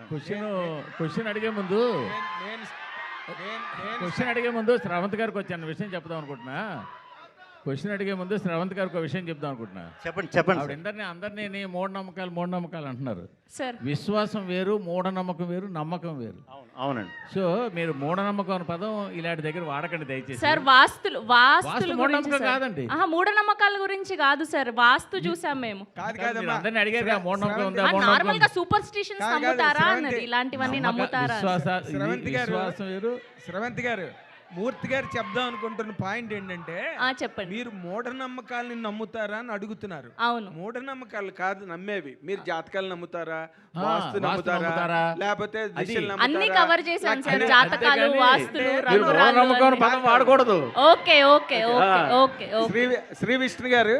Question అడిగే ముందు శ్రవంత్ గారికి వచ్చాను విషయం చెప్దాం అనుకుంటున్నా. క్వశ్చన్ అడిగే ముందు శ్రవంత్ గారికి ఒక విషయం చెప్దాం అనుకుంటున్నా. చెప్పండి. అందరినీ మూఢనమ్మకాలు అంటున్నారు. సార్ విశ్వాసం వేరు, మూఢనమ్మకం వేరు, నమ్మకం వేరు. అవునండి. సో మీరు మూఢనమ్మకం అనే పదం ఇలాంటి దగ్గర వాడకండి దయచేసి. సార్ వాస్తులు మూఢనమ్మకం కాదండి. మూఢనమ్మకాల గురించి కాదు సార్, వాస్తు చూసాం మేము. అందరినీ అడిగారు మూఢనమ్మకం ఉందా, నార్మల్ గా సూపర్ స్టిషన్స్ నమ్ముతారా అన్నది, ఇలాంటివన్నీ నమ్ముతారా? విశ్వాసం వేరు. శ్రవంత్ గారు, మూర్తి గారు చెప్దాం అనుకుంటున్న పాయింట్ ఏంటంటే, చెప్పండి, మీరు మూఢనమ్మకాలని నమ్ముతారా అని అడుగుతున్నారు. అవును, మూఢనమ్మకాలు కాదు నమ్మేవి. మీరు జాతకాలు నమ్ముతారా, వాస్తు నమ్ముతారా, లేకపోతే అన్ని కవర్ చేశాను సార్. జాతకాలు, వాస్తులు, వాడకూడదు. Okay okay okay okay. Shri Vishnu గారు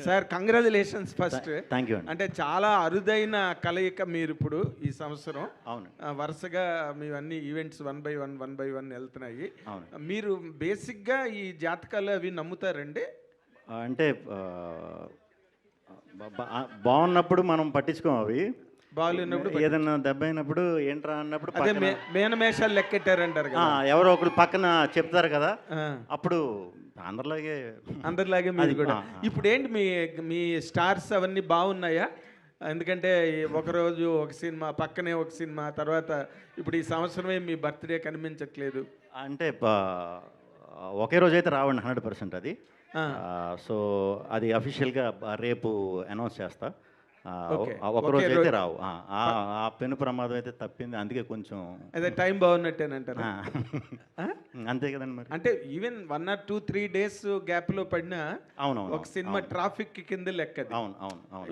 sir, congratulations first. Thank you. అంటే చాలా అరుదైన కలయిక మీరు ఇప్పుడు ఈ సంవత్సరం. అవును, వరుసగా మీ అన్ని ఈవెంట్స్ వన్ బై వన్ వెళ్తున్నాయి. మీరు బేసిక్గా ఈ జాతకాలు అవి నమ్ముతారండి? అంటే బాగున్నప్పుడు మనం పట్టించుకోం, అవి బాగున్నప్పుడు ఏదన్నా దెబ్బ అయినప్పుడు ఏంట్రా అన్నప్పుడు అదే మేనమేషాలు లెక్కెట్టారంటారు కదా, ఎవరో ఒకరు పక్కన చెప్తారు కదా, అప్పుడు అందరిలాగే మీరు కూడా. ఇప్పుడు ఏంటి మీ స్టార్స్ అవన్నీ బాగున్నాయా? ఎందుకంటే ఒకరోజు ఒక సినిమా, పక్కనే ఒక సినిమా, తర్వాత ఇప్పుడు ఈ సంవత్సరమే మీ బర్త్డే కనిపించట్లేదు. అంటే ఒకే రోజు అయితే రావండి 100% అది. సో అది అఫీషియల్గా రేపు అనౌన్స్ చేస్తా. ఒకరోజు అయితే రావు. ఆ పెను ప్రమాదం అయితే తప్పింది, అందుకే కొంచెం అదే టైం బాగున్నట్టేనంటారు. అంతే కదండి మరి. అంటే ఈవెన్ 1 or 2-3 days గ్యాప్ లో పడినా అవునవును ఒక సినిమా ట్రాఫిక్ కింద లెక్క. అవును.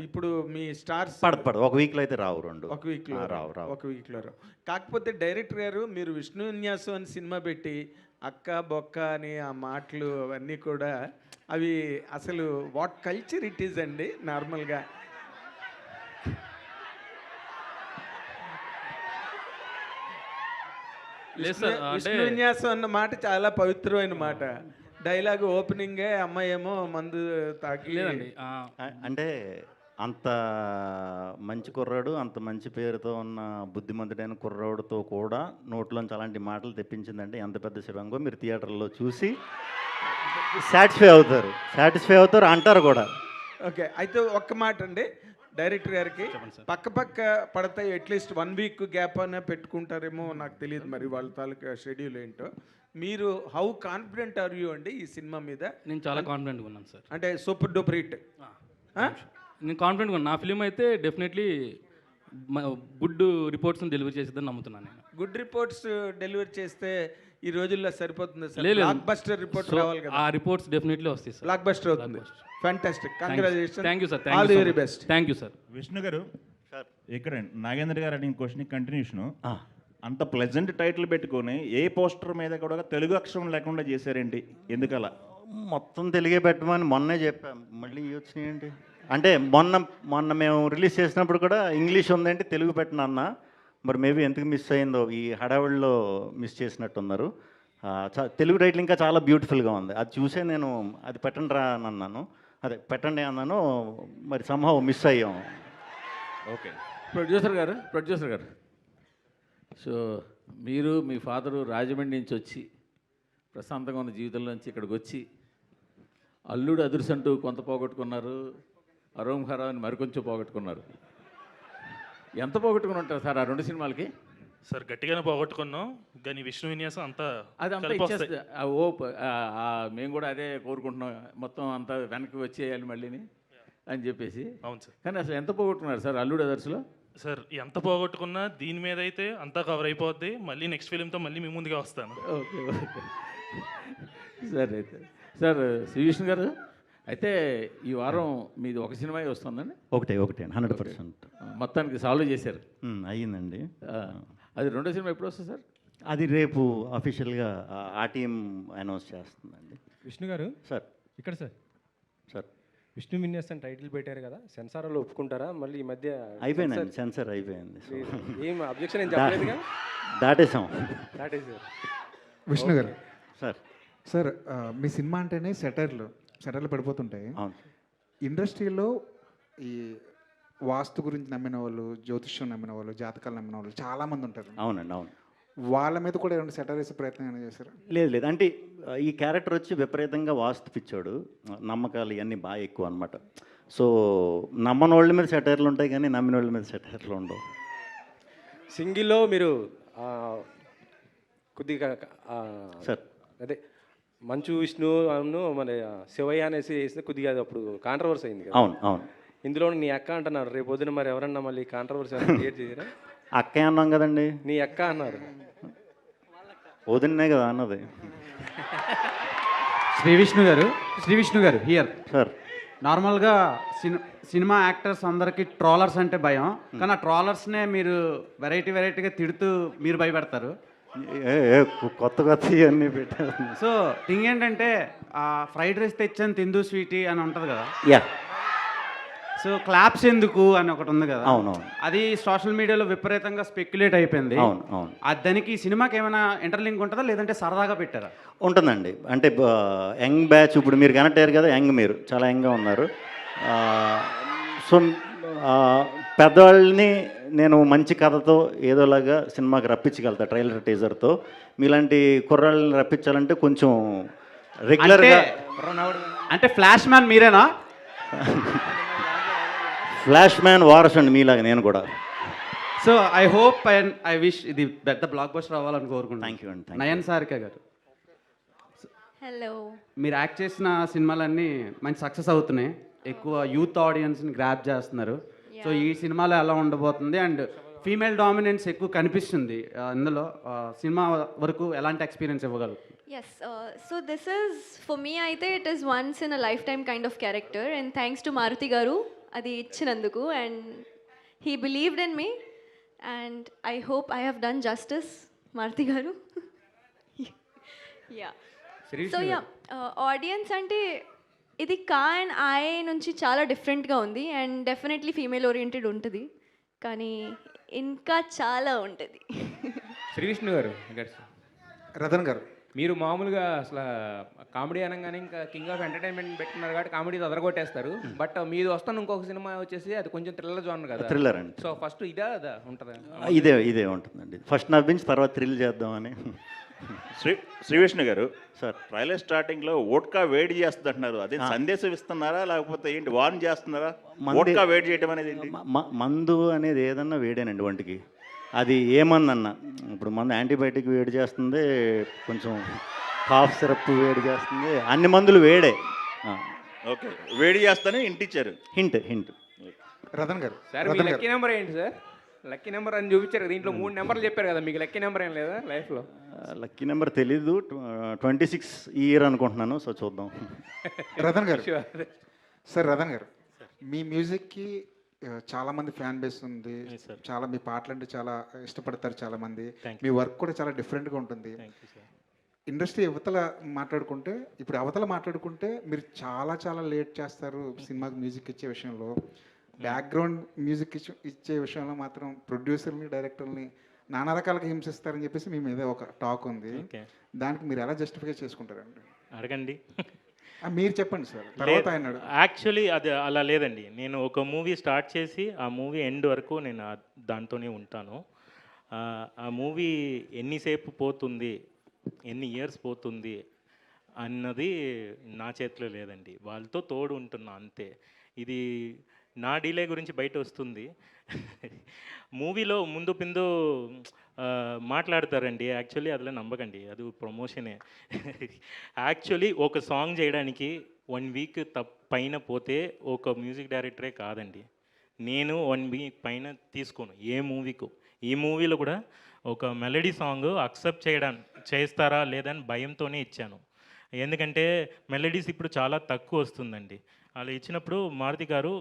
ఇప్పుడు మీ స్టార్స్ పడదు ఒక వీక్ లో అయితే రావు, ఒక వీక్ లో రావు. కాకపోతే డైరెక్టర్ గారు మీరు విష్ణు విన్యాసం అని సినిమా పెట్టి అక్క బొక్క అని ఆ మాటలు అవన్నీ కూడా అవి అసలు వాట్ కల్చర్ ఇట్ ఈజ్ అండి. నార్మల్గా విష్ణు విన్యాసం అన్న మాట చాలా పవిత్రమైన మాట. డైలాగ్ ఓపెనింగే అమ్మాయి ఏమో మందు తాకి, అంటే అంత మంచి కుర్రాడు, అంత మంచి పేరుతో ఉన్న బుద్ధిమంతుడైన కుర్రాడుతో కూడా నోట్లోంచి అలాంటి మాటలు తెప్పించిందంటే ఎంత పెద్ద శివంగో మీరు థియేటర్లో చూసి సాటిస్ఫై అవుతారు అంటారు కూడా. ఓకే, అయితే ఒక్క మాట అండి డైరెక్టర్ గారికి, పక్క పడతాయి అట్లీస్ట్ 1 week గ్యాప్ అయినా పెట్టుకుంటారేమో నాకు తెలియదు, మరి వాళ్ళ తాలూకా షెడ్యూల్ ఏంటో. మీరు హౌ కాన్ఫిడెంట్ ఆర్ యూ అండి ఈ సినిమా మీద? నేను చాలా కాన్ఫిడెంట్గా ఉన్నాను సార్. అంటే సూపర్ డూపర్ హిట్. నేను కాన్ఫిడెంట్గా ఉన్నాను. నా ఫిలిం అయితే డెఫినెట్లీ గుడ్ రిపోర్ట్స్ని డెలివరీ చేసేదని నమ్ముతున్నాను నేను. గుడ్ రిపోర్ట్స్ డెలివరీ చేస్తే ఈ రోజుల్లో సరిపోతుంది సార్. బ్లాక్ బస్టర్ రిపోర్ట్ రావాలి కదా. ఆ రిపోర్ట్స్ డెఫినెట్లీ వస్తాయి సార్. బ్లాక్ బస్టర్ అవుతుంది. Fantastic, congratulations. Thank you sir. All the very best. Thank you sir. Vishnu గారు, ఇక్కడ నాగేంద్ర గారు అడిగిన క్వశ్చన్ కంటిన్యూషన్. అంత ప్లెజెంట్ టైటిల్ పెట్టుకొని ఏ పోస్టర్ మీద కూడా తెలుగు అక్షరం లేకుండా చేశారేంటి? ఎందుకలా? మొత్తం తెలుగే పెట్టమని మొన్నే చెప్పాం, మళ్ళీ వచ్చినాయండి. అంటే మొన్న మేము రిలీజ్ చేసినప్పుడు కూడా ఇంగ్లీష్ ఉందంటే తెలుగు పెట్టినా, మరి మేబీ ఎందుకు మిస్ అయిందో, ఈ హడావిడిలో మిస్ చేసినట్టున్నారు. తెలుగు టైటిల్ ఇంకా చాలా బ్యూటిఫుల్గా ఉంది. అది చూసే నేను అది పెట్టండి రా అని అన్నాను, అదే పెట్టండి అన్నాను, మరి సంహవ్ మిస్ అయ్యాం. ఓకే, ప్రొడ్యూసర్ గారు, సో మీరు మీ ఫాదరు రాజమండ్రి నుంచి వచ్చి ప్రశాంతంగా ఉన్న జీవితంలోంచి ఇక్కడికి వచ్చి అల్లుడు అదుర్సంటూ కొంత పోగొట్టుకున్నారు, అరోమ్ ఖరా అని మరికొంచెం పోగొట్టుకున్నారు. ఎంత పోగొట్టుకుని ఉంటారు సార్ ఆ 2 సినిమాలకి? సార్ గట్టిగానే పోగొట్టుకున్నాం, కానీ విష్ణు విన్యాసం అంతా ఇచ్చేస్తే మేము కూడా అదే కోరుకుంటున్నాం, మొత్తం అంతా వెనక్కి వచ్చేయాలి మళ్ళీని అని చెప్పేసి. అవును సార్. కానీ అసలు ఎంత పోగొట్టుకున్నారు సార్ అల్లుడు అదర్స్లో? సార్ ఎంత పోగొట్టుకున్నా దీని మీద అయితే అంతా కవర్ అయిపోద్ది. మళ్ళీ నెక్స్ట్ ఫిలింతో మళ్ళీ మీ ముందుగా వస్తాను. Okay sir. అయితే సార్ శ్రీ విష్ణు గారు, అయితే ఈ వారం మీది ఒక సినిమా వస్తుందండి? ఒకటే 100%. మొత్తానికి సాల్వ్ చేశారు? అయ్యిందండి. అది 2వ సినిమా ఎప్పుడు వస్తుంది సార్? అది రేపు అఫీషియల్గా ఆ టీం అనౌన్స్ చేస్తుందండి. విష్ణు గారు సార్, ఇక్కడ సార్ విష్ణు విన్యాసం టైటిల్ పెట్టారు కదా, సెన్సార్లో ఒప్పుకుంటారా? మళ్ళీ ఈ మధ్య అయిపోయిందండి, సెన్సార్ అయిపోయింది. ఏం అబ్జెక్షన్ ఏం చెప్పలేదుగా? దాటేసాం. విష్ణు గారు సార్, మీ సినిమా అంటేనే సెటర్లు పడిపోతుంటాయి. ఇండస్ట్రీలో ఈ వాస్తు గురించి నమ్మిన వాళ్ళు, జ్యోతిష్యం నమ్మిన వాళ్ళు, జాతకాలు నమ్మిన వాళ్ళు చాలామంది ఉంటారు. అవునండి, అవును. వాళ్ళ మీద కూడా ఏమైనా సెటర్ వేసే ప్రయత్నం ఏమైనా చేశారా? లేదు లేదు, అంటే ఈ క్యారెక్టర్ వచ్చి విపరీతంగా వాస్తు పిచ్చోడు, నమ్మకాలు ఇవన్నీ బాగా ఎక్కువ అనమాట. సో నమ్మని వాళ్ళ మీద సెటైర్లు ఉంటాయి కానీ నమ్మిన వాళ్ళ మీద సెటైర్లు ఉండవు. సింగిల్లో మీరు కొద్దిగా సార్ అదే మంచు విష్ణు అవును మన శివయ్య అనేసి వేస్తే కొద్దిగా అది అప్పుడు కాంట్రవర్సీ అయింది కదా. అవును అవును. ఇందులో నీ అక్క అంటున్నారు, రేపు పొద్దున మరి ఎవరన్నా మళ్ళీ కాంట్రవర్సీ క్రియేట్ చేయరా? అక్కే అన్నాం కదండి. నీ అక్క అన్నారు. వదిన్నే కదా అన్నది. శ్రీ విష్ణు గారు హియర్ సార్, నార్మల్గా సినిమా యాక్టర్స్ అందరికీ ట్రోలర్స్ అంటే భయం, కానీ ఆ ట్రోలర్స్నే మీరు వెరైటీగా తిడుతూ మీరు భయపెడతారు. కొత్త ఇవన్నీ పెట్టారు. సో థింగ్ ఏంటంటే ఫ్రైడ్ రైస్ తెచ్చాను తిందు స్వీటీ అని ఉంటుంది కదా. యా. సో క్లాప్స్ ఎందుకు అని ఒకటి ఉంది కదా. అవునవును. అది సోషల్ మీడియాలో విపరీతంగా స్పెక్యులేట్ అయిపోయింది. అవును అవును. దానికి ఈ సినిమాకి ఏమైనా ఇంటర్లింక్ ఉంటుందా లేదంటే సరదాగా పెట్టారా? ఉంటుందండి. అంటే యంగ్ బ్యాచ్, ఇప్పుడు మీరు కనెక్ట్ అయ్యారు కదా, యంగ్, మీరు చాలా యంగ్గా ఉన్నారు. సో పెద్దవాళ్ళని నేను మంచి కథతో ఏదోలాగా సినిమాకి రప్పించగలుగుతా, ట్రైలర్ టీజర్తో. మీలాంటి కుర్రాళ్ళని రప్పించాలంటే కొంచెం రెగ్యులర్గా. అంటే ఫ్లాష్ మ్యాన్ మీరేనా? ఫ్లాష్ మ్యాన్ వారస్ అండి మీలాగా నేను కూడా. So I hope and I wish ఇది పెద్ద బ్లాక్ బస్టర్ అవ్వాలని కోరుకుంటున్నాను. థ్యాంక్ యూ అండి. నయన్ సారిక గారు, హలో. మీరు యాక్ట్ చేసిన సినిమాలన్నీ మంచి సక్సెస్ అవుతున్నాయి, ఎక్కువ యూత్ ఆడియన్స్ని గ్రాప్ చేస్తున్నారు. సో ఈ సినిమాలో ఎలా ఉండబోతుంది అండ్ ఫీమేల్ డామినెన్స్ ఎక్కువ కనిపిస్తుంది ఇందులో, సినిమా వరకు ఎలాంటి experience ఇవ్వగలుగుతుంది? Yes, so this is, for me అయితే it is once in a lifetime kind of character, and thanks to Maruti garu అది ఇచ్చినందుకు, and he believed in me and I hope I have done justice, Maruti garu. Yeah. So yeah, audience అంటే ఇది కా and I నుంచి చాలా డిఫరెంట్గా ఉంది and definitely female oriented ఉంటుంది, కానీ ఇంకా చాలా ఉంటుంది. శ్రీ విష్ణు గారు, రతన్ గారు, మీరు మామూలుగా అసలు కామెడీ అనగానే ఇంకా కింగ్ ఆఫ్ ఎంటర్టైన్మెంట్ పెట్టుకున్నారు కాబట్టి కామెడీ అదరగొట్టేస్తారు. బట్ మీది వస్తున్న ఇంకొక సినిమా వచ్చేసి అది కొంచెం థ్రిల్లర్ జోనర్ కదా. థ్రిల్లర్ అండి. సో ఫస్ట్ ఇదే అదా ఉంటుంది? ఇదే ఉంటుందండి. ఫస్ట్ నవ్వించి తర్వాత థ్రిల్ చేద్దామని. శ్రీ విష్ణు గారు సార్, ట్రైలర్ స్టార్టింగ్లో ఓట్కా వేడి చేస్తుంది అంటున్నారు, అదే సందేశం ఇస్తున్నారా లేకపోతే ఏంటి, వార్న్ చేస్తున్నారా? ఓట్కా వేడి చేయడం అనేది ఏంటి? మందు అనేది ఏదన్నా వేడేనండి ఒంటికి. అది ఏమన్నా ఇప్పుడు మందు యాంటీబయాటిక్ వేడి చేస్తుంది, కొంచెం కాఫ్ సిరప్ వేడి చేస్తుంది, అన్ని మందులు వేడే. ఓకే, వేడి చేస్తానే ఇంటిచ్చారు. హింట్. రతన్ గారు, సార్ మీ లక్కీ నెంబర్ ఏంటి సార్? లక్కీ నెంబర్ అని చూపించారు కదా, దీంట్లో 3 నెంబర్లు చెప్పారు కదా, మీకు లక్కీ నెంబర్ ఏం లేదా లైఫ్లో? లక్కీ నెంబర్ తెలీదు, 26 ఈ ఇయర్ అనుకుంటున్నాను. సో చూద్దాం. రతన్ గారు, సార్ రతన్ గారు, మీ మ్యూజిక్కి చాలామంది ఫ్యాన్ బేస్ ఉంది, చాలా మీ పాటలు అంటే చాలా ఇష్టపడతారు చాలామంది, మీ వర్క్ కూడా చాలా డిఫరెంట్గా ఉంటుంది. ఇండస్ట్రీ అవతల మాట్లాడుకుంటే మీరు చాలా లేట్ చేస్తారు సినిమాకి మ్యూజిక్ ఇచ్చే విషయంలో. బ్యాక్గ్రౌండ్ మ్యూజిక్ ఇచ్చే విషయంలో మాత్రం ప్రొడ్యూసర్ని, డైరెక్టర్ని నానా రకాలుగా హింసిస్తారని చెప్పేసి మీ మీద ఒక టాక్ ఉంది. దానికి మీరు ఎలా జస్టిఫై చేసుకుంటారండి? అడగండి. మీరు చెప్పండి సార్, తర్వాత ఆయన. యాక్చువల్లీ అది అలా లేదండి. నేను ఒక మూవీ స్టార్ట్ చేసి ఆ మూవీ ఎండ్ వరకు నేను దాంతోనే ఉంటాను. ఆ మూవీ ఎన్నిసేపు పోతుంది, ఎన్ని ఇయర్స్ పోతుంది అన్నది నా చేతిలో లేదండి, వాళ్ళతో తోడు ఉంటున్నా అంతే. ఇది నా డీలే గురించి బయట వస్తుంది. మూవీలో ముందు పిందు మాట్లాడతారండి, యాక్చువల్లీ అదిలో నమ్మకండి, అది ప్రమోషనే. యాక్చువల్లీ ఒక సాంగ్ చేయడానికి 1 వీక్ పైన పోతే ఒక మ్యూజిక్ డైరెక్టరే కాదండి, నేను 1 వీక్ పైన తీసుకోను ఏ మూవీకు. ఈ మూవీలో కూడా ఒక మెలడీ సాంగ్ అక్సెప్ట్ చేస్తారా లేదని భయంతోనే ఇచ్చాను. ఎందుకంటే మెలడీస్ ఇప్పుడు చాలా తక్కువ వస్తుందండి. అలా ఇచ్చినప్పుడు మారుతి గారు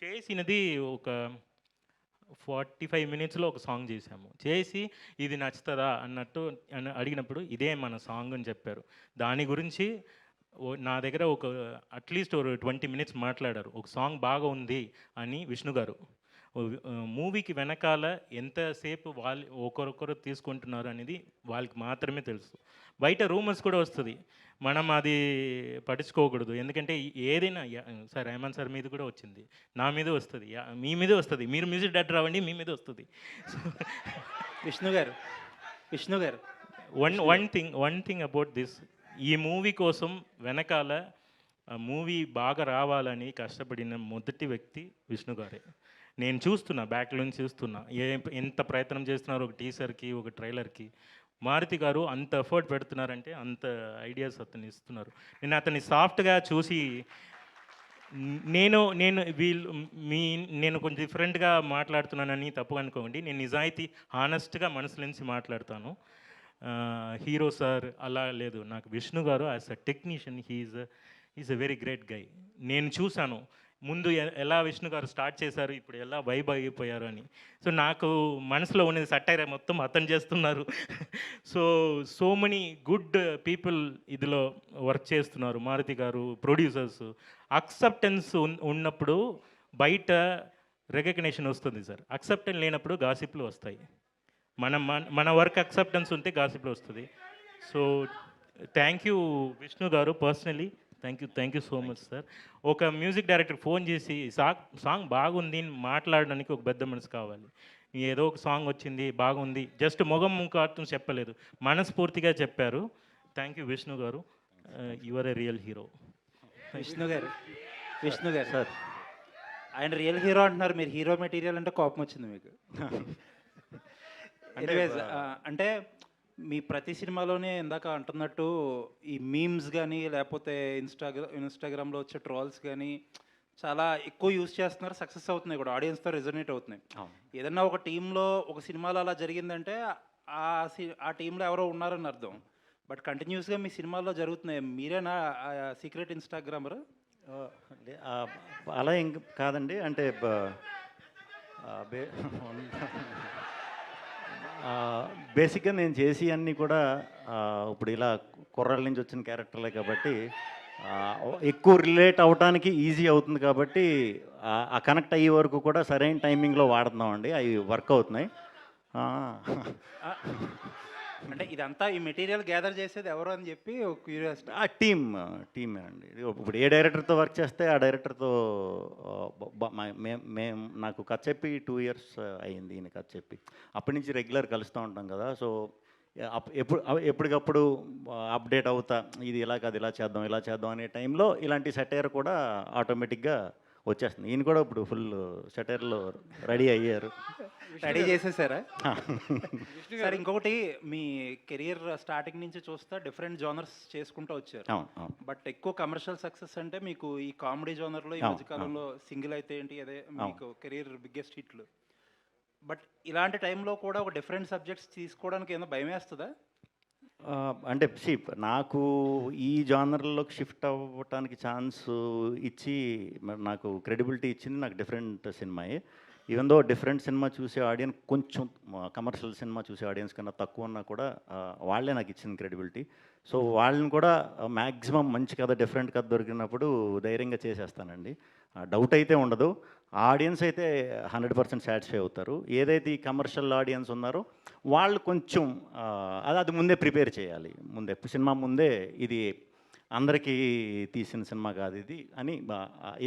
చేసినది ఒక 45 మినిట్స్లో ఒక సాంగ్ చేశాము. చేసి ఇది నచ్చుతుందా అన్నట్టు అడిగినప్పుడు ఇదే మన సాంగ్ అని చెప్పారు. దాని గురించి నా దగ్గర ఒక అట్లీస్ట్ ఒక 20 మినిట్స్ మాట్లాడారు. ఒక సాంగ్ బాగా ఉంది అని విష్ణు గారు. మూవీకి వెనకాల ఎంతసేపు వాళ్ళు ఒకరొకరు తీసుకుంటున్నారు అనేది వాళ్ళకి మాత్రమే తెలుసు. బయట రూమర్స్ కూడా వస్తుంది, మనం అది పట్టించుకోకూడదు. ఎందుకంటే ఏదైనా సార్ రెహమాన్ సార్ మీద కూడా వచ్చింది, నా మీద వస్తుంది, మీ మీద వస్తుంది. మీరు మ్యూజిక్ డైరెక్టర్ అవ్వండి, మీ మీద వస్తుంది. విష్ణు గారు వన్ థింగ్ అబౌట్ దిస్, ఈ మూవీ కోసం వెనకాల మూవీ బాగా రావాలని కష్టపడిన మొదటి వ్యక్తి విష్ణు గారే. నేను చూస్తున్నా, బ్యాక్లో నుంచి చూస్తున్నా ఎంత ప్రయత్నం చేస్తున్నారు ఒక టీజర్కి, ఒక ట్రైలర్కి. మారుతి గారు అంత ఎఫర్ట్ పెడుతున్నారంటే అంత ఐడియాస్ అతను ఇస్తున్నారు. నేను అతన్ని సాఫ్ట్గా చూసి నేను కొంచెం డిఫరెంట్గా మాట్లాడుతున్నానని తప్పుగా అనుకోండి. నేను నిజాయితీ హానెస్ట్గా మనసు నుంచి మాట్లాడతాను. హీరో సార్ అలా లేదు, నాకు విష్ణు గారు as a technician is a very great guy. నేను చూశాను ముందు ఎలా విష్ణు గారు స్టార్ట్ చేశారు, ఇప్పుడు ఎలా వైబ్ అయిపోయారు అని. సో నాకు మనసులో ఉన్నది సటైర్ మొత్తం అతను చేస్తున్నారు. సో మెనీ గుడ్ పీపుల్ ఇదిలో వర్క్ చేస్తున్నారు. మారుతి గారు, ప్రొడ్యూసర్స్. అక్సెప్టెన్స్ ఉన్నప్పుడు బయట రికగ్నిషన్ వస్తుంది సార్, అక్సెప్టెన్స్ లేనప్పుడు గాసిప్లు వస్తాయి. మన వర్క్ అక్సెప్టెన్స్ ఉంటే గాసిప్లు వస్తుంది. సో థ్యాంక్ యూ విష్ణు గారు, personally thank you so much sir. ఒక మ్యూజిక్ డైరెక్టర్ ఫోన్ చేసి సాంగ్ బాగుంది అని మాట్లాడడానికి ఒక పెద్ద మనసు కావాలి. ఏదో ఒక సాంగ్ వచ్చింది బాగుంది, జస్ట్ మొగం ముఖార్థం చెప్పలేదు, మనస్ఫూర్తిగా చెప్పారు. థ్యాంక్ యూ విష్ణు గారు, you are a real hero. Vishnu గారు సార్, ఆయన రియల్ హీరో అంటున్నారు, మీరు హీరో మెటీరియల్ అంటే కోపం వచ్చింది మీకు. అంటే మీ ప్రతి సినిమాలోనే ఇందాక అంటున్నట్టు ఈ మీమ్స్ కానీ లేకపోతే ఇన్స్టాగ్రామ్లో వచ్చే ట్రోల్స్ కానీ చాలా ఎక్కువ యూజ్ చేస్తున్నారు, సక్సెస్ అవుతున్నాయి కూడా, ఆడియన్స్తో రెజొనేట్ అవుతున్నాయి. ఏదన్నా ఒక టీంలో ఒక సినిమాలో అలా జరిగిందంటే ఆ టీంలో ఎవరో ఉన్నారని అర్థం. బట్ కంటిన్యూస్గా మీ సినిమాల్లో జరుగుతున్నాయి. మీరేనా సీక్రెట్ ఇన్స్టాగ్రామర్? అలా ఏం కాదండి. అంటే బేసిక్గా నేను చేసి అన్నీ కూడా ఇప్పుడు ఇలా కుర్రాళ్ళ నుంచి వచ్చిన క్యారెక్టర్లే కాబట్టి ఎక్కువ రిలేట్ అవ్వడానికి ఈజీ అవుతుంది కాబట్టి ఆ కనెక్ట్ అయ్యే వరకు కూడా సరైన టైమింగ్లో వాడుతున్నామండి, అవి వర్క్ అవుతున్నాయి. అంటే ఇదంతా ఈ మెటీరియల్ గ్యాదర్ చేసేది ఎవరు అని చెప్పి ఒక క్యూరియాసిటీ. టీమే అండి. ఇప్పుడు ఏ డైరెక్టర్తో వర్క్ చేస్తే ఆ డైరెక్టర్తో మేము నాకు కథ చెప్పి 2 years అయ్యింది ఈయన కథ చెప్పి. అప్పటి నుంచి రెగ్యులర్ కలుస్తూ ఉంటాం కదా. సో ఎప్పటికప్పుడు అప్డేట్ అవుతా, ఇది ఇలా కాదు ఇలా చేద్దాం అనే టైంలో ఇలాంటి సెటైర్ కూడా ఆటోమేటిక్గా వచ్చేస్తుంది. ఈయన కూడా ఇప్పుడు ఫుల్ సెటైర్లో రెడీ అయ్యారు. రెడీ చేసేసారా సార్? ఇంకొకటి, మీ కెరియర్ స్టార్టింగ్ నుంచి చూస్తే డిఫరెంట్ జోనర్స్ చేసుకుంటూ వచ్చారు. బట్ ఎక్కువ కమర్షియల్ సక్సెస్ అంటే మీకు ఈ కామెడీ జోనర్లో ఈ మధ్యకాలంలో సింగిల్ అయితే ఏంటి, అదే మీకు కెరియర్ బిగ్గెస్ట్ హిట్లు. బట్ ఇలాంటి టైంలో కూడా ఒక డిఫరెంట్ సబ్జెక్ట్స్ తీసుకోవడానికి ఏమైనా భయం వేస్తుందా? అంటే నాకు ఈ జానర్లోకి షిఫ్ట్ అవ్వటానికి ఛాన్స్ ఇచ్చి నాకు క్రెడిబిలిటీ ఇచ్చింది నాకు డిఫరెంట్ సినిమాయే. ఈవెన్ దో డిఫరెంట్ సినిమా చూసే ఆడియన్స్ కొంచెం కమర్షియల్ సినిమా చూసే ఆడియన్స్ కన్నా తక్కువ ఉన్నా కూడా వాళ్ళే నాకు ఇచ్చింది క్రెడిబిలిటీ. సో వాళ్ళని కూడా మ్యాక్సిమం మంచి కథ, డిఫరెంట్ కథ దొరికినప్పుడు ధైర్యంగా చేసేస్తానండి. డౌట్ అయితే ఉండదు. ఆడియన్స్ అయితే 100% సాటిస్ఫై అవుతారు. ఏదైతే ఈ కమర్షియల్ ఆడియన్స్ ఉన్నారో వాళ్ళు కొంచెం అది ముందే ప్రిపేర్ చేయాలి. సినిమా ముందే ఇది అందరికీ తీసిన సినిమా కాదు ఇది అని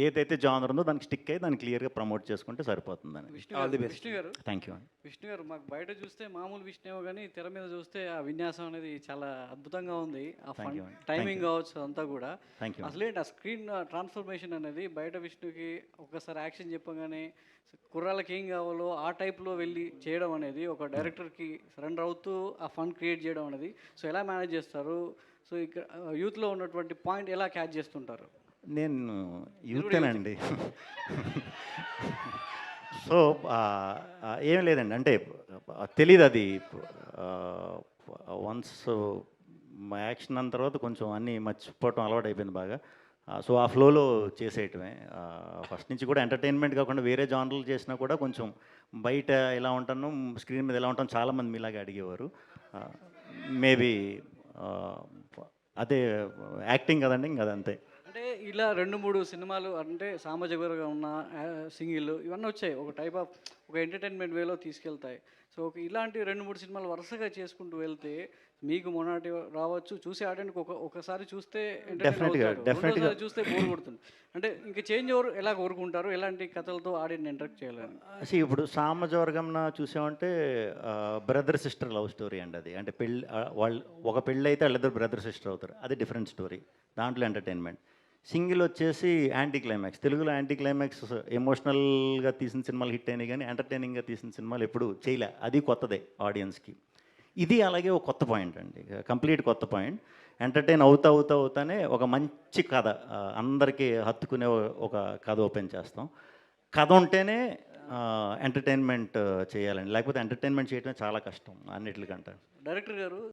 ఏదైతే జానర్ ఉందో దానికి స్టిక్ అయ్యి దాన్ని క్లియర్గా ప్రమోట్ చేసుకుంటే సరిపోతుందని. విష్ణు గారు, థ్యాంక్ యూ అండి. విష్ణు గారు, మాకు బయట చూస్తే మామూలు విష్ణు కానీ తెర మీద చూస్తే ఆ విన్యాసం అనేది చాలా అద్భుతంగా ఉంది. ఆ టైమింగ్ కావచ్చు అంతా కూడా. అసలేంటి ఆ స్క్రీన్ ట్రాన్స్ఫర్మేషన్ అనేది బయట విష్ణుకి ఒక్కసారి యాక్షన్ చెప్పగానే కుర్రాళ్ళకి ఏం కావాలో ఆ టైప్లో వెళ్ళి చేయడం అనేది ఒక డైరెక్టర్కి సరెండర్ అవుతూ ఆ ఫన్ క్రియేట్ చేయడం అనేది సో ఎలా మేనేజ్ చేస్తారు? సో ఇక్కడ యూత్లో ఉన్నటువంటి పాయింట్ ఎలా క్యాచ్ చేస్తుంటారు? నేను యూతేనండి. సో ఏం లేదండి, అంటే తెలీదు అది. వన్స్ యాక్షన్ అన్న తర్వాత కొంచెం అన్నీ మర్చిపోవటం అలవాటు అయిపోయింది బాగా. సో ఆ ఫ్లోలో చేసేయటమే. ఫస్ట్ నుంచి కూడా ఎంటర్టైన్మెంట్ కాకుండా వేరే జానర్లు చేసినా కూడా కొంచెం బయట ఎలా ఉంటాను, స్క్రీన్ మీద ఎలా ఉంటాను చాలామంది మీలాగా అడిగేవారు. మేబీ అదే యాక్టింగ్ కదండి, ఇంకా అదంతే. అంటే ఇలా 2-3 సినిమాలు అంటే సామాజికంగా ఉన్న సింగిల్ ఇవన్నీ వచ్చాయి. ఒక టైప్ ఆఫ్ ఒక ఎంటర్టైన్మెంట్ వేలో తీసుకెళ్తాయి. సో ఇలాంటి 2-3 సినిమాలు వరుసగా చేసుకుంటూ వెళ్తే మీకు మొన్నటి రావచ్చు, చూసి ఆడడానికి ఒకసారి చూస్తే ఎంటర్టైన్ అవుతారు, రెండోసారి చూస్తే బోర్ కొడుతుంది. అంటే ఇంకా చేంజ్ ఓవర్ ఎలా కోరుకుంటారు, ఎలాంటి కథలతో ఆడియన్ని ఇంటరాక్ట్ చేయాలని? ఇప్పుడు సామజవర్గంన చూసామంటే బ్రదర్ సిస్టర్ లవ్ స్టోరీ అండి అది. అంటే వాళ్ళు ఒక పెళ్ళి అయితే వాళ్ళిద్దరు బ్రదర్ సిస్టర్ అవుతారు, అది డిఫరెంట్ స్టోరీ, దాంట్లో ఎంటర్టైన్మెంట్. సింగిల్ వచ్చేసి యాంటీ క్లైమాక్స్. తెలుగులో యాంటీ క్లైమాక్స్ ఎమోషనల్గా తీసిన సినిమాలు హిట్ అయినాయి, కానీ ఎంటర్టైనింగ్గా తీసిన సినిమాలు ఎప్పుడు చేయలే. అది కొత్తదే ఆడియన్స్కి. ఇది అలాగే ఒక కొత్త పాయింట్ అండి, కంప్లీట్ కొత్త పాయింట్. ఎంటర్టైన్ అవుతానే ఒక మంచి కథ, అందరికీ హత్తుకునే ఒక కథ ఓపెన్ చేస్తాం. కథ ఉంటేనే ఎంటర్టైన్మెంట్ చేయాలండి, లేకపోతే ఎంటర్టైన్మెంట్ చేయడమే చాలా కష్టం అన్నిటికంటే. డైరెక్టర్ గారు